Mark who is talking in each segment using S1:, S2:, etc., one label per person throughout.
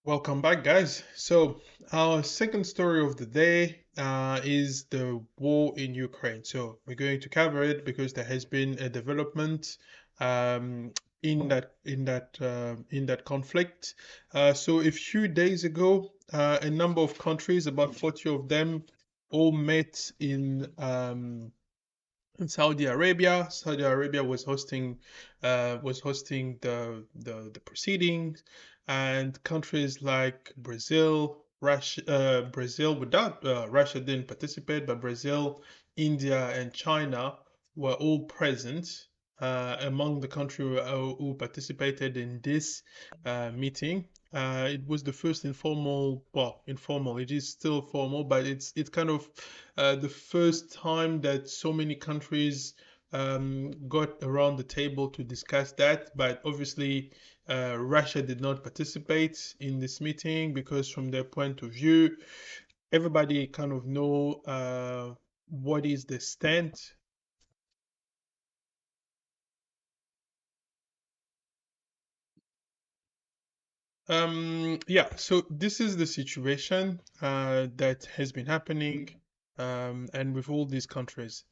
S1: Welcome back, guys. So, our second story of the day is the war in Ukraine. So, we're going to cover it because there has been a development um, in that conflict. So, a few days ago, a number of countries, about 40 of them, all met in Saudi Arabia. Saudi Arabia was hosting the proceedings, and countries like Brazil, Brazil without Russia didn't participate, but Brazil, India, and China were all present among the countries who participated in this meeting. It was the first informal, well, informal. It is still formal, but it's kind of the first time that so many countries got around the table to discuss that. But obviously, Russia did not participate in this meeting because, from their point of view, everybody kind of know what is the stand. Yeah, so this is the situation that has been happening, and with all these countries.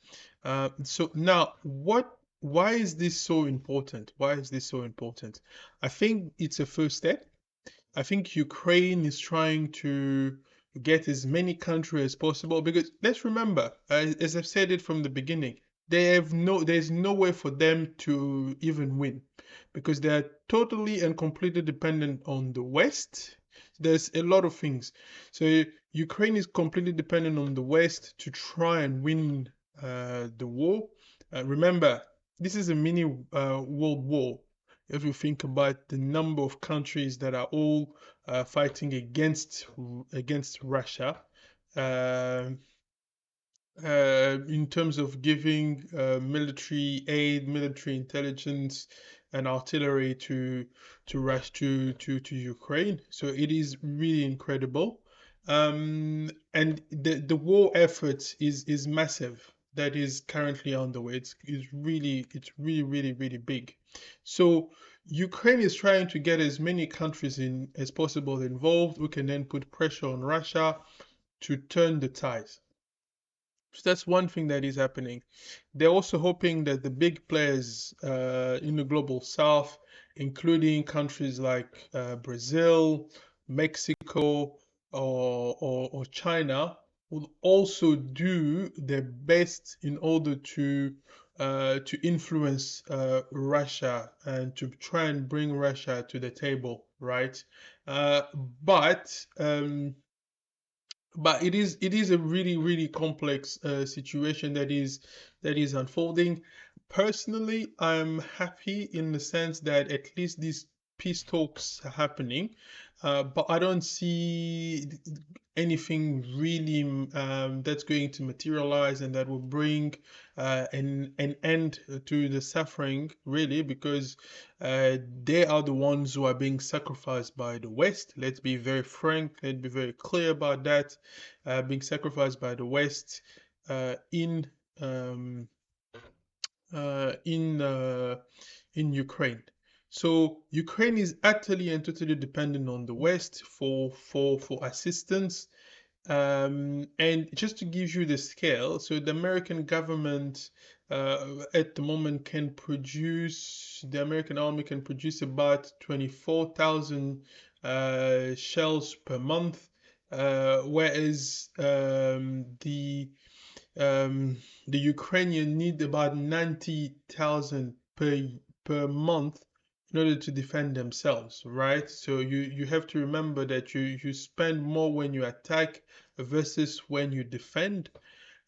S1: So now, why is this so important? Why is this so important? I think it's a first step. I think Ukraine is trying to get as many countries as possible because let's remember, as I've said it from the beginning, there's no way for them to even win because they're totally and completely dependent on the West. There's a lot of things. So Ukraine is completely dependent on the West to try and win the war. Remember, this is a mini world war if you think about the number of countries that are all fighting against Russia, uh, in terms of giving military aid, military intelligence, and artillery to Russia to Ukraine. So it is really incredible. And the war effort is massive. That is currently underway. It's really big. So Ukraine is trying to get as many countries in as possible involved. We can then put pressure on Russia to turn the tides. So that's one thing that is happening. They're also hoping that the big players in the global south, including countries like Brazil, Mexico, or China, will also do their best in order to influence Russia and to try and bring Russia to the table, right? Uh, but but it is a really complex situation that is unfolding. Personally, I'm happy in the sense that at least these peace talks are happening, but I don't see anything really that's going to materialize and that will bring an end to the suffering, really, because they are the ones who are being sacrificed by the West. Let's be very frank, let's be very clear about that. Being sacrificed by the West uh, in um, in in Ukraine. So Ukraine is utterly and totally dependent on the West for assistance. And just to give you the scale, so the American government at the moment the American army can produce about 24,000 shells per month, whereas um, the Ukrainian need about 90,000 per month in order to defend themselves, right? So you have to remember that you spend more when you attack versus when you defend.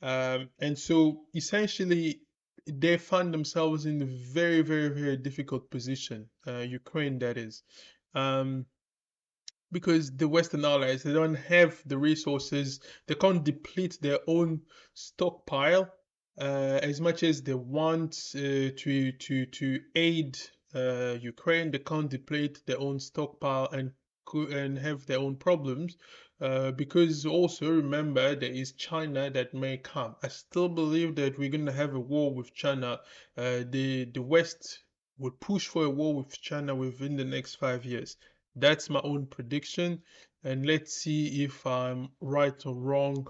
S1: And so essentially they find themselves in a very difficult position, Ukraine that is. Um, because the Western allies, they don't have the resources, they can't deplete their own stockpile as much as they want to aid Ukraine. They can't deplete their own stockpile and have their own problems. Because also remember there is China that may come. I still believe that we're gonna have a war with China. The West will push for a war with China within the next 5 years. That's my own prediction, and let's see if I'm right or wrong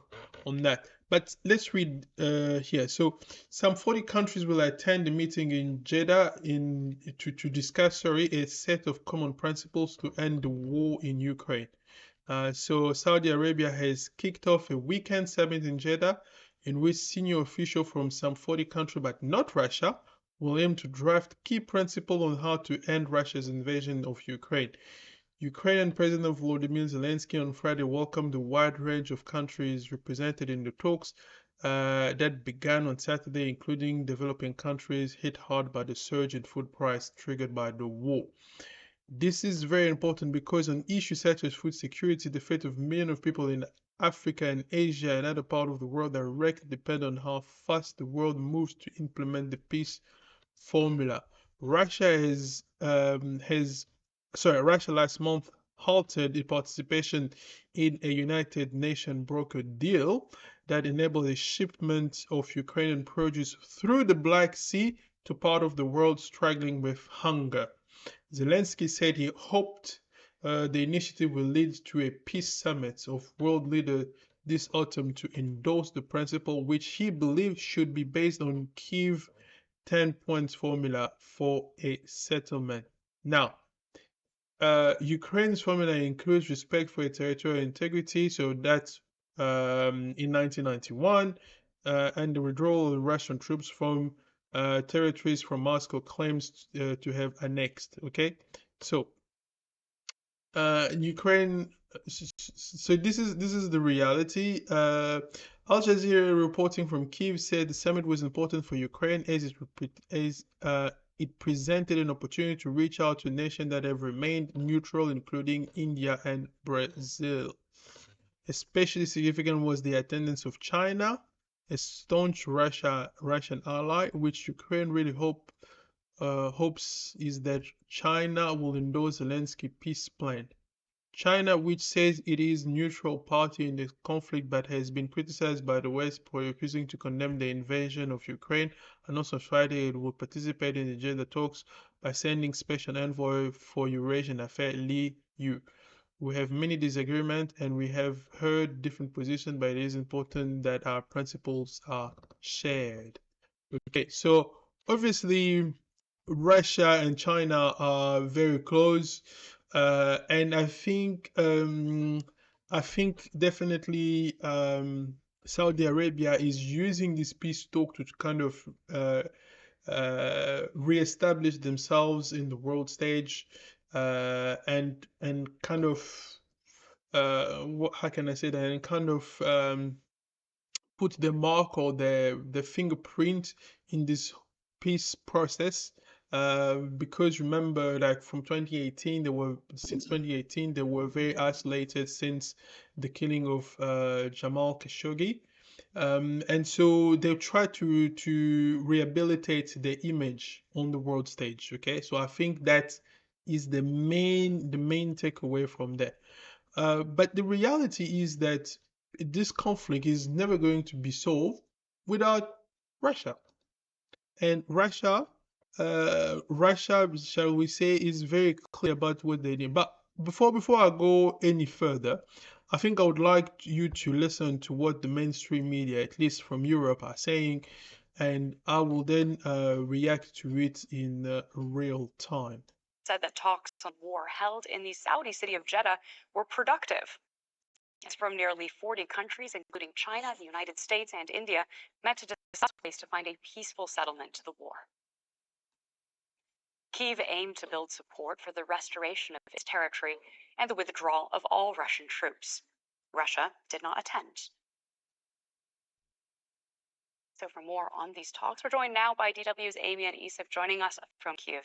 S1: on that. But let's read here. So, some 40 countries will attend the meeting in Jeddah to discuss, a set of common principles to end the war in Ukraine. So Saudi Arabia has kicked off a weekend summit in Jeddah in which senior officials from some 40 countries, but not Russia, will aim to draft key principles on how to end Russia's invasion of Ukraine. Ukrainian President Volodymyr Zelensky on Friday welcomed a wide range of countries represented in the talks that began on Saturday, including developing countries hit hard by the surge in food price triggered by the war. This is very important because on issues such as food security, the fate of millions of people in Africa and Asia and other parts of the world directly depend on how fast the world moves to implement the peace formula. Russia Russia last month halted its participation in a United Nations brokered deal that enabled a shipment of Ukrainian produce through the Black Sea to part of the world struggling with hunger. Zelensky said he hoped the initiative will lead to a peace summit of world leaders this autumn to endorse the principle, which he believes should be based on Kyiv 10 points formula for a settlement. Now, Ukraine's formula includes respect for territorial integrity, so that's in 1991, and the withdrawal of Russian troops from territories from Moscow claims to have annexed. Okay, so Ukraine. So this is the reality. Al Jazeera reporting from Kyiv said the summit was important for Ukraine as it presented an opportunity to reach out to nations that have remained neutral, including India and Brazil. Especially significant was the attendance of China, a staunch Russian ally, which Ukraine really hopes is that China will endorse Zelensky peace plan. China, which says it is neutral party in the conflict but has been criticized by the West for refusing to condemn the invasion of Ukraine, announced on Friday it will participate in the Jeddah talks by sending special envoy for Eurasian affairs Li Yu. We have many disagreements and we have heard different positions, but it is important that our principles are shared. Okay, so obviously Russia and China are very close, and I think definitely Saudi Arabia is using this peace talk to kind of reestablish themselves in the world stage, and kind of how can I say that, and kind of put the mark or the fingerprint in this peace process. Because remember, like from 2018, since 2018 they were very isolated since the killing of Jamal Khashoggi, and so they try to rehabilitate their image on the world stage. Okay, so I think that is the main takeaway from that. But the reality is that this conflict is never going to be solved without Russia. And Russia, shall we say, is very clear about what they need. But before I go any further, I think I would like you to listen to what the mainstream media, at least from Europe, are saying, and I will then react to it in real time.
S2: Said that talks on war held in the Saudi city of Jeddah were productive. It's from nearly 40 countries, including China, the United States, and India, met to discuss ways to find a peaceful settlement to the war. Kyiv aimed to build support for the restoration of its territory and the withdrawal of all Russian troops. Russia did not attend. So for more on these talks, we're joined now by DW's Amian Isif joining us from Kyiv.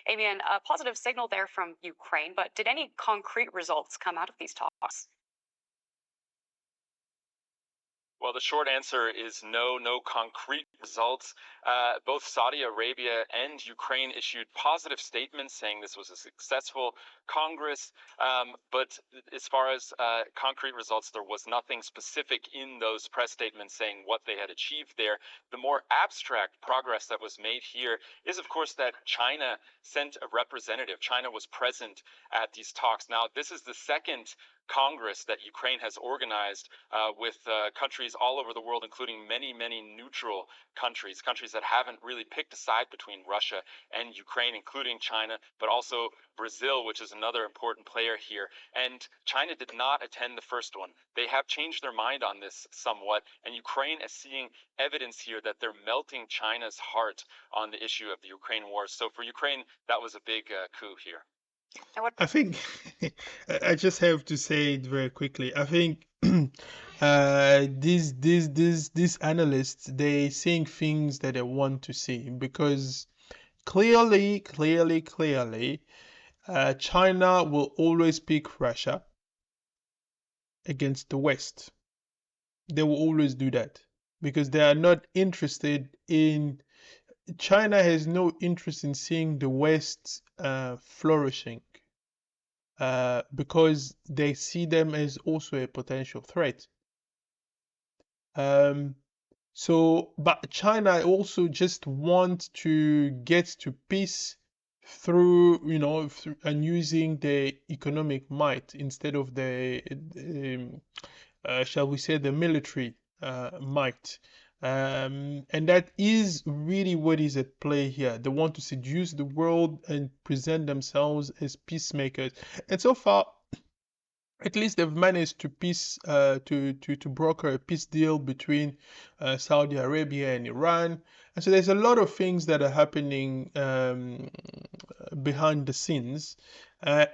S2: Amian, a positive signal there from Ukraine, but did any concrete results come out of these talks? Well, the short answer is no, no concrete results. Both Saudi Arabia and Ukraine issued positive statements saying this was a successful Congress. But as far as concrete results, there was nothing specific in those press statements saying what they had achieved there. The more abstract progress that was made here is, of course, that China sent a representative. China was present at these talks. Now, this is the second Congress that Ukraine has organized with countries all over the world, including many, many neutral countries, countries that haven't really picked a side between Russia and Ukraine, including China, but also Brazil, which is another important player here. And China did not attend the first one. They have changed their mind on this somewhat, and Ukraine is seeing evidence here that they're melting China's heart on the issue of the Ukraine war. So for Ukraine, that was a big coup here.
S1: I think I just have to say it very quickly. I think these analysts, they saying things that they want to see, because clearly, China will always pick Russia against the West. They will always do that because they are not interested in. China has no interest in seeing the West flourishing. Because they see them as also a potential threat. But China also just want to get to peace through, and using the economic might instead of the, shall we say, the military might. And that is really what is at play here. They want to seduce the world and present themselves as peacemakers. And so far, at least they've managed to to broker a peace deal between Saudi Arabia and Iran. And so there's a lot of things that are happening behind the scenes. But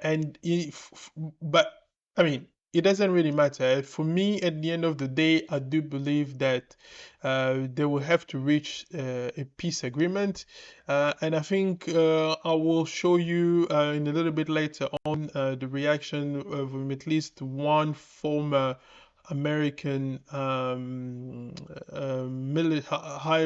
S1: I mean, it doesn't really matter. For me, at the end of the day, I do believe that they will have to reach a peace agreement. And I think I will show you in a little bit later on the reaction of at least one former American high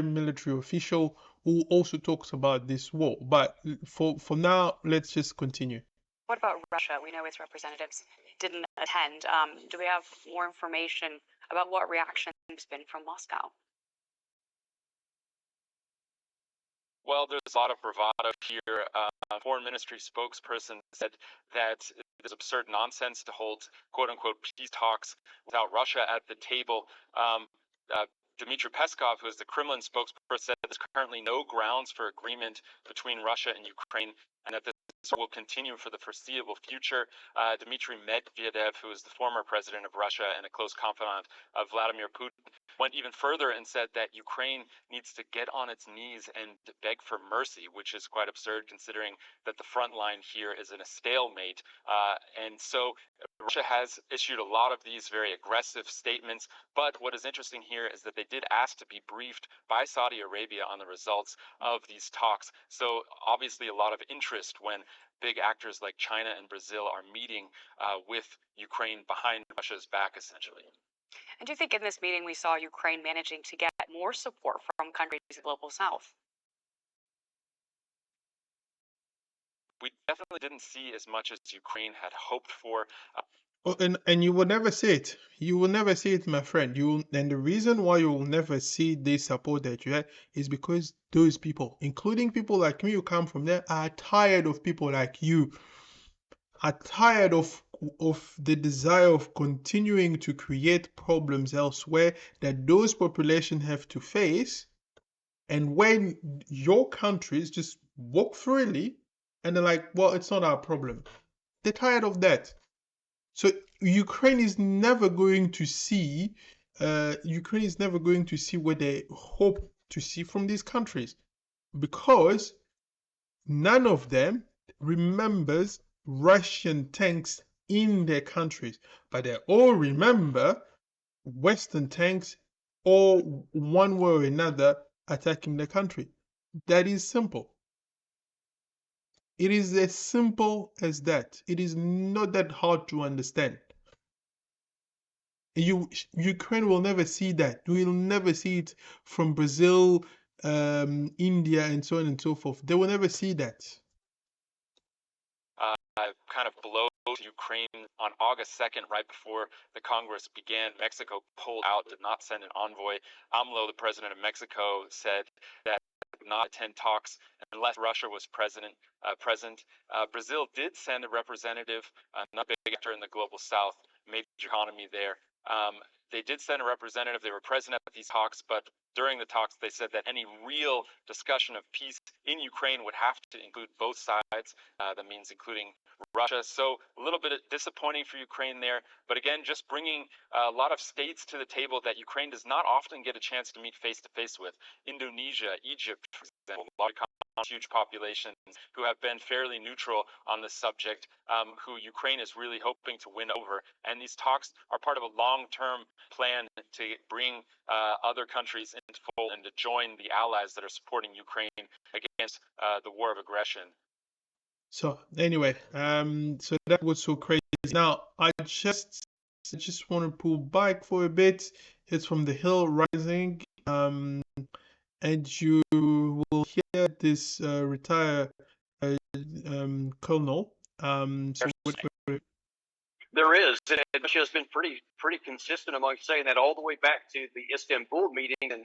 S1: military official who also talks about this war. But for now, let's just continue.
S2: What about Russia? We know its representatives didn't attend. Do we have more information about what reaction has been from Moscow? Well, there's a lot of bravado here. Foreign Ministry spokesperson said that there's absurd nonsense to hold quote-unquote peace talks without Russia at the table. Dmitry Peskov, who is the Kremlin spokesperson, said there's currently no grounds for agreement between Russia and Ukraine, and that this will continue for the foreseeable future. Dmitry Medvedev, who is the former president of Russia and a close confidant of Vladimir Putin, went even further and said that Ukraine needs to get on its knees and beg for mercy, which is quite absurd considering that the front line here is in a stalemate. And so Russia has issued a lot of these very aggressive statements, but what is interesting here is that they did ask to be briefed by Saudi Arabia on the results of these talks. So obviously a lot of interest when big actors like China and Brazil are meeting with Ukraine behind Russia's back, essentially. And do you think in this meeting we saw Ukraine managing to get more support from countries in the global south? We definitely didn't see as much as Ukraine had hoped for.
S1: Oh, and you will never see it. You will never see it, my friend. And the reason why you will never see this support that you have is because those people, including people like me who come from there, are tired of people like you. Are tired of the desire of continuing to create problems elsewhere that those populations have to face. And when your countries just walk freely and they're like, well, it's not our problem. They're tired of that. So Ukraine is never going to see what they hope to see from these countries, because none of them remembers Russian tanks in their countries, but they all remember Western tanks, all one way or another attacking the country. That is simple. It is as simple as that. It is not that hard to understand. Ukraine will never see that. We'll never see it from Brazil, India, and so on and so forth. They will never see that.
S2: Kind of blow to Ukraine on August 2nd, right before the Congress began. Mexico pulled out, did not send an envoy. AMLO, the president of Mexico, said that would not attend talks unless Russia was present. Brazil did send a representative, not big actor in the global south, major economy there. They did send a representative. They were present at these talks, but during the talks, they said that any real discussion of peace in Ukraine would have to include both sides. That means including Russia. So a little bit disappointing for Ukraine there. But again, just bringing a lot of states to the table that Ukraine does not often get a chance to meet face to face with. Indonesia, Egypt, for example, a lot of huge populations who have been fairly neutral on this subject, who Ukraine is really hoping to win over. And these talks are part of a long-term plan to bring other countries into fold and to join the allies that are supporting Ukraine against the war of aggression.
S1: So anyway, so that was so crazy. Now I just want to pull back for a bit. It's from the hill rising, and you will hear this retired colonel. So
S3: there is, and Russia has been pretty consistent among saying that all the way back to the Istanbul meeting in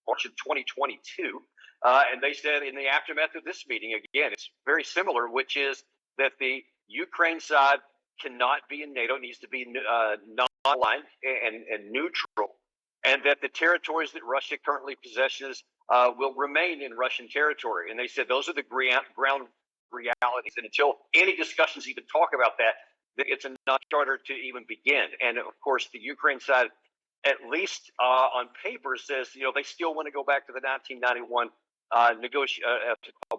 S3: March of 2022. And they said in the aftermath of this meeting, again, it's very similar, which is that the Ukraine side cannot be in NATO, needs to be non-aligned and neutral, and that the territories that Russia currently possesses will remain in Russian territory. And they said those are the ground realities. And until any discussions even talk about that, it's a non-starter to even begin. And of course, the Ukraine side, at least on paper, says they still want to go back to the 1991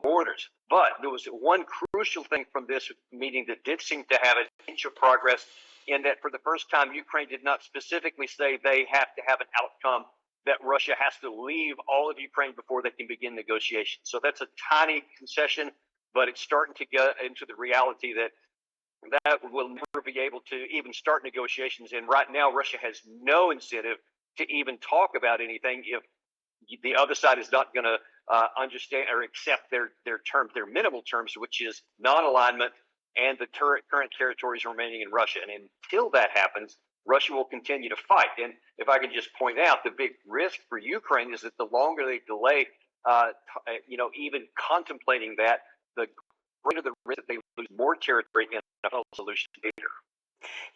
S3: borders. But there was one crucial thing from this meeting that did seem to have an inch of progress, in that for the first time, Ukraine did not specifically say they have to have an outcome that Russia has to leave all of Ukraine before they can begin negotiations. So that's a tiny concession, but it's starting to get into the reality that will never be able to even start negotiations. And right now, Russia has no incentive to even talk about anything if the other side is not going to understand or accept their terms, their minimal terms, which is non-alignment and the current territories remaining in Russia. And until that happens, Russia will continue to fight. And if I can just point out, the big risk for Ukraine is that the longer they delay, even contemplating that, the greater the risk that they lose more territory in a solution later.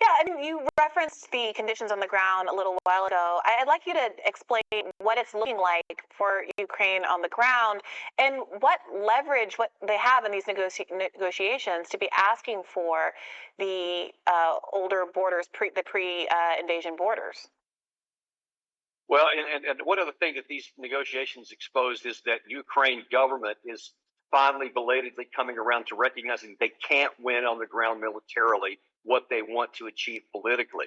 S2: Yeah, I mean, you referenced the conditions on the ground a little while ago. I'd like you to explain what it's looking like for Ukraine on the ground and what leverage what they have in these negotiations to be asking for the older borders, the pre-invasion borders.
S3: Well, and one other thing that these negotiations exposed is that Ukraine government is finally belatedly coming around to recognizing they can't win on the ground militarily what they want to achieve politically.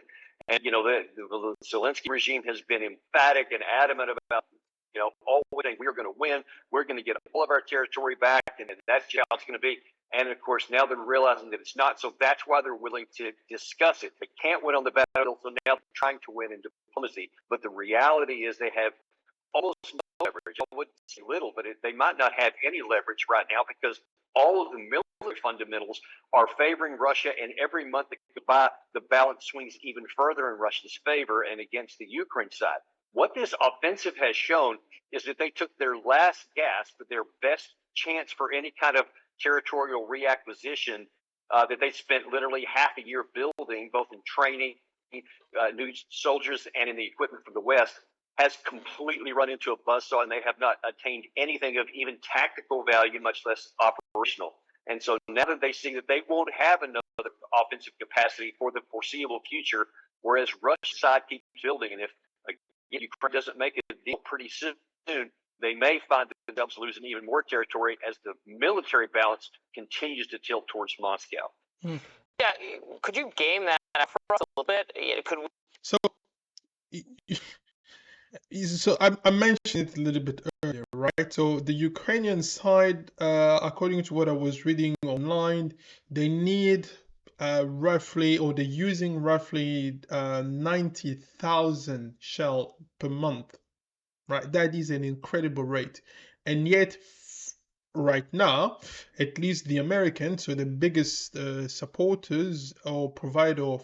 S3: And, the Zelensky regime has been emphatic and adamant about, always we're going to win, we're going to get all of our territory back, and that's how it's going to be. And, of course, now they're realizing that it's not. So that's why they're willing to discuss it. They can't win on the battlefield, so now they're trying to win in diplomacy. But the reality is they have almost no leverage. I wouldn't say little, but they might not have any leverage right now because all of the military fundamentals are favoring Russia, and every month that goes by, the balance swings even further in Russia's favor and against the Ukraine side. What this offensive has shown is that they took their last gasp, their best chance for any kind of territorial reacquisition that they spent literally half a year building, both in training, new soldiers, and in the equipment from the West, has completely run into a buzzsaw, and they have not attained anything of even tactical value, much less operational. And so now that they see that they won't have another offensive capacity for the foreseeable future, whereas Russia's side keeps building, and if Ukraine doesn't make a deal pretty soon, they may find themselves losing even more territory as the military balance continues to tilt towards Moscow.
S2: Yeah, could you game that for us a little bit? Could we...
S1: So I mentioned it a little bit earlier, right? So the Ukrainian side, according to what I was reading online, they need roughly, or they're using roughly 90,000 shell per month, right? That is an incredible rate. And yet, right now, at least the Americans, so the biggest supporters or provider of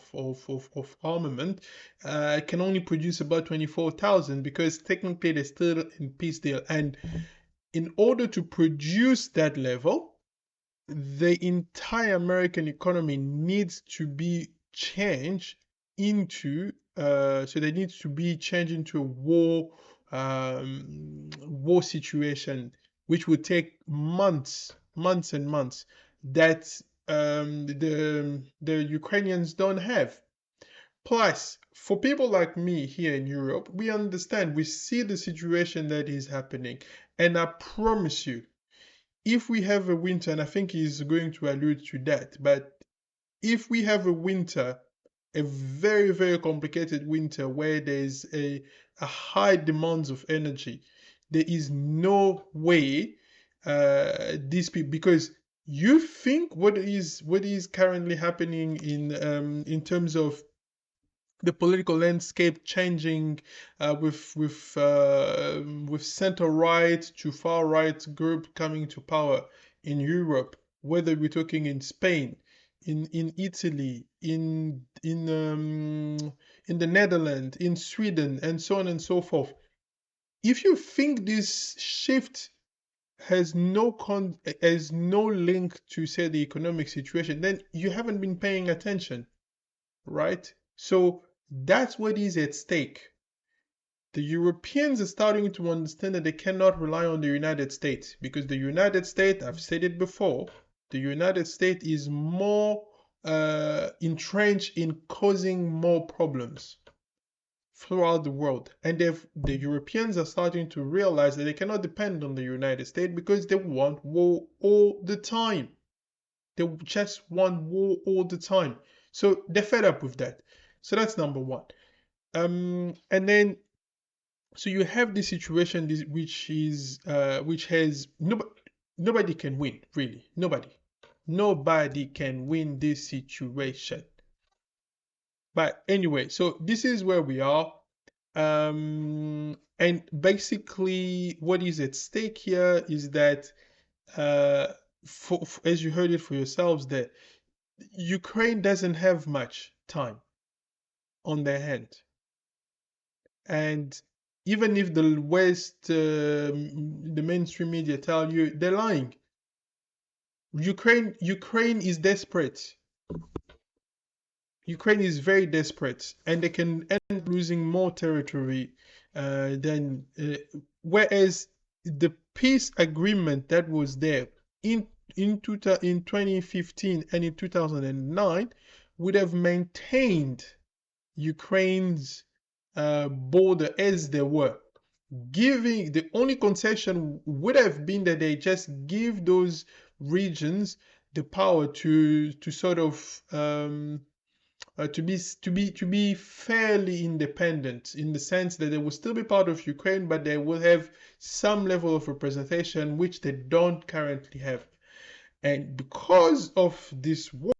S1: armament, can only produce about 24,000 because technically they're still in peace deal. And in order to produce that level, the entire American economy needs to be changed into so they need to be changed into a war situation, which would take months and months that the Ukrainians don't have. Plus, for people like me here in Europe, we understand, we see the situation that is happening, and I promise you, if we have a winter, and I think he's going to allude to that, but if we have a winter, a very, very complicated winter where there's a high demands of energy, there is no way these people, because you think what is currently happening in terms of the political landscape changing with center right to far right group coming to power in Europe, whether we're talking in Spain, in Italy, in the Netherlands, in Sweden, and so on and so forth. If you think this shift has no link to, say, the economic situation, then you haven't been paying attention, right? So that's what is at stake. The Europeans are starting to understand that they cannot rely on the United States, because the United States, I've said it before, the United States is more entrenched in causing more problems throughout the world. And the Europeans are starting to realize that they cannot depend on the United States because they want war all the time. They just want war all the time. So they're fed up with that. So that's number one. And then, so you have this situation which has nobody can win, really. Nobody can win this situation. But anyway, so this is where we are. And basically, what is at stake here is that, as you heard it for yourselves, that Ukraine doesn't have much time on their hand. And even if the West, the mainstream media tell you they're lying, Ukraine is desperate. Ukraine is very desperate, and they can end up losing more territory than. Whereas the peace agreement that was there in 2015 and in 2009 would have maintained Ukraine's border as they were. Giving the only concession would have been that they just give those regions the power to sort of to be fairly independent, in the sense that they will still be part of Ukraine, but they will have some level of representation which they don't currently have. And because of this war,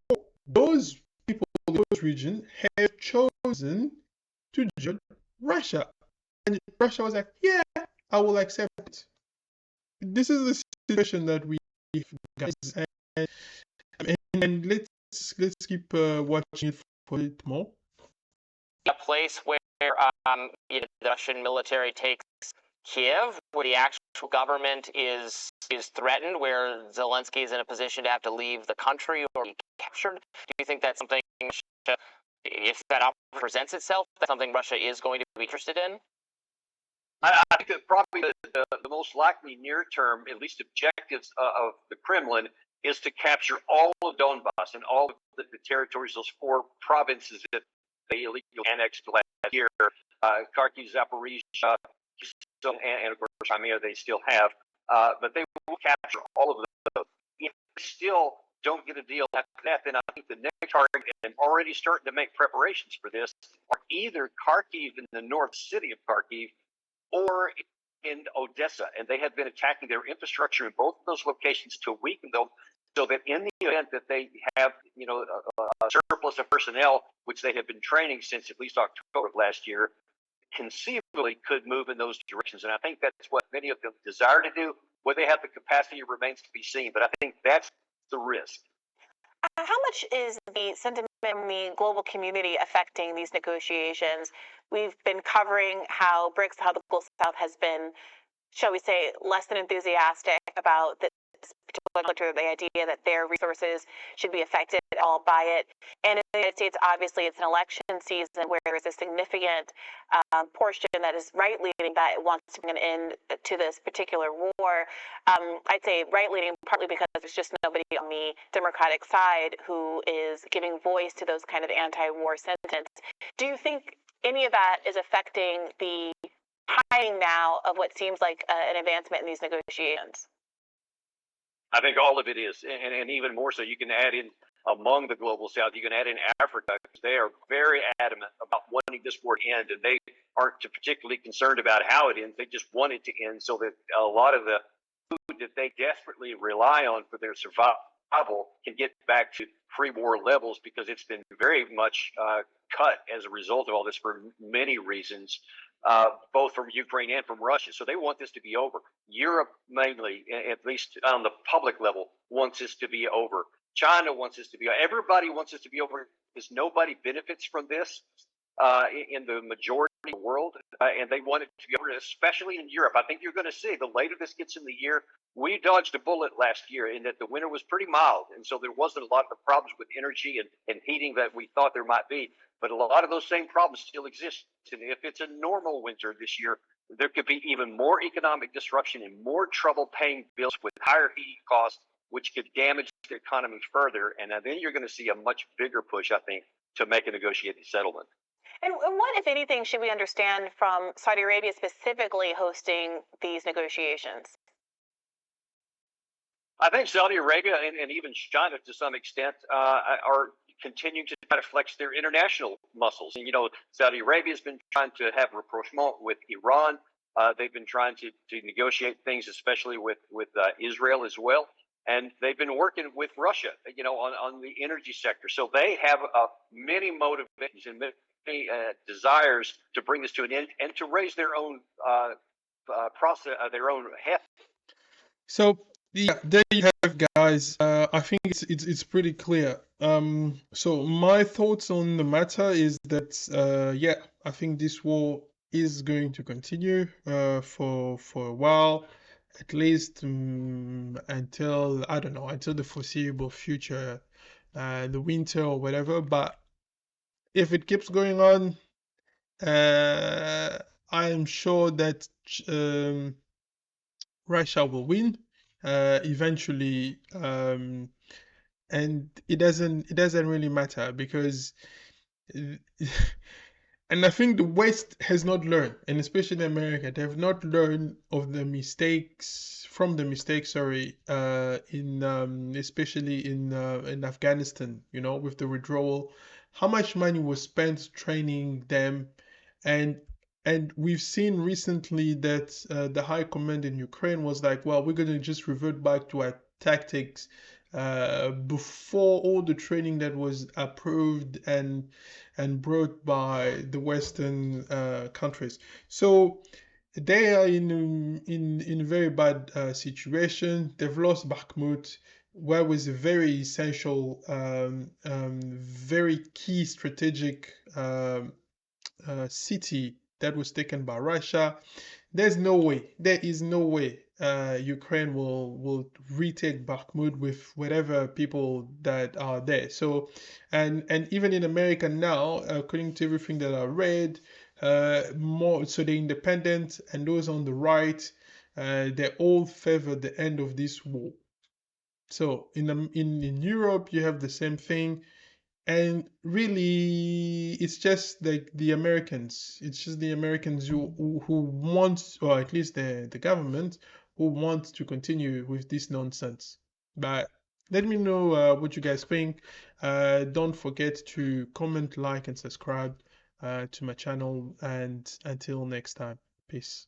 S1: those people, those regions have chosen to join Russia. And Russia was like, yeah, I will accept it. This is the situation that we have, guys. And let's keep watching it for a bit more.
S2: A place where the Russian military takes Kiev, where the actual government is threatened, where Zelensky is in a position to have to leave the country or be captured. Do you think that's something Russia, if that opportunity presents itself, that's something Russia is going to be interested in?
S3: I think that probably the most likely near-term, at least objectives of the Kremlin, is to capture all of Donbass and all of the territories, those 4 provinces that they illegally annexed last year, Kharkiv, Zaporizhia, and of course Crimea they still have, but they will capture all of those. If they still don't get a deal after that, then I think the next target, and already starting to make preparations for this, are either Kharkiv in the north city of Kharkiv or in Odessa, and they have been attacking their infrastructure in both of those locations to weaken them, so that in the event that they have, surplus of personnel, which they have been training since at least October of last year, conceivably could move in those directions. And I think that's what many of them desire to do. Whether they have the capacity remains to be seen, but I think that's the risk.
S2: How much is the sentiment in the global community affecting these negotiations? We've been covering how BRICS, how the Global South has been, shall we say, less than enthusiastic about this particular the idea that their resources should be affected at all by it. And in the United States, obviously, it's an election season where there is a significant portion that is right-leaning that wants to bring an end to this particular war. I'd say right-leaning partly because there's just nobody on the Democratic side who is giving voice to those kind of anti-war sentiments. Do you think any of that is affecting the timing now of what seems like an advancement in these negotiations?
S3: I think all of it is, and even more so, you can add in among the global south, you can add in Africa. They are very adamant about wanting this war to end, and they aren't particularly concerned about how it ends. They just want it to end so that a lot of the food that they desperately rely on for their survival can get back to pre-war levels, because it's been very much cut as a result of all this for many reasons. Both from Ukraine and from Russia. So they want this to be over. Europe, mainly, at least on the public level, wants this to be over. China wants this to be over. Everybody wants this to be over because nobody benefits from this in the majority of the world, and they want it to be over, especially in Europe. I think you're going to see the later this gets in the year. We dodged a bullet last year in that the winter was pretty mild, and so there wasn't a lot of the problems with energy and heating that we thought there might be. But a lot of those same problems still exist. And if it's a normal winter this year, there could be even more economic disruption and more trouble paying bills with higher heating costs, which could damage the economy further. And then you're going to see a much bigger push, I think, to make a negotiated settlement.
S2: And what, if anything, should we understand from Saudi Arabia specifically hosting these negotiations?
S3: I think Saudi Arabia and even China, to some extent, are continuing to try to flex their international muscles. And, Saudi Arabia has been trying to have rapprochement with Iran. They've been trying to negotiate things, especially with Israel as well. And they've been working with Russia, on the energy sector. So they have many motivations and many desires to bring this to an end and to raise their own process, their own heft.
S1: So yeah, there you have, guys. I think it's pretty clear. So my thoughts on the matter is that yeah, I think this war is going to continue for a while, at least until, I don't know, until the foreseeable future, the winter or whatever. But if it keeps going on, I am sure that Russia will win eventually, and it doesn't really matter because and I think the West has not learned, and especially America, they have not learned of the mistakes sorry, in especially in Afghanistan, with the withdrawal, how much money was spent training them, and we've seen recently that the high command in Ukraine was like, well, we're going to just revert back to our tactics before all the training that was approved and brought by the Western countries. So they are in a very bad situation. They've lost Bakhmut, where was a very essential, very key strategic city that was taken by Russia. There is no way Ukraine will retake Bakhmut with whatever people that are there. So, and even in America now, according to everything that I read, more so the independent and those on the right, they all favor the end of this war. So in Europe, you have the same thing. And really, it's just like the Americans. It's just the Americans who want, or at least the government, who want to continue with this nonsense. But let me know what you guys think. Don't forget to comment, like, and subscribe to my channel. And until next time, peace.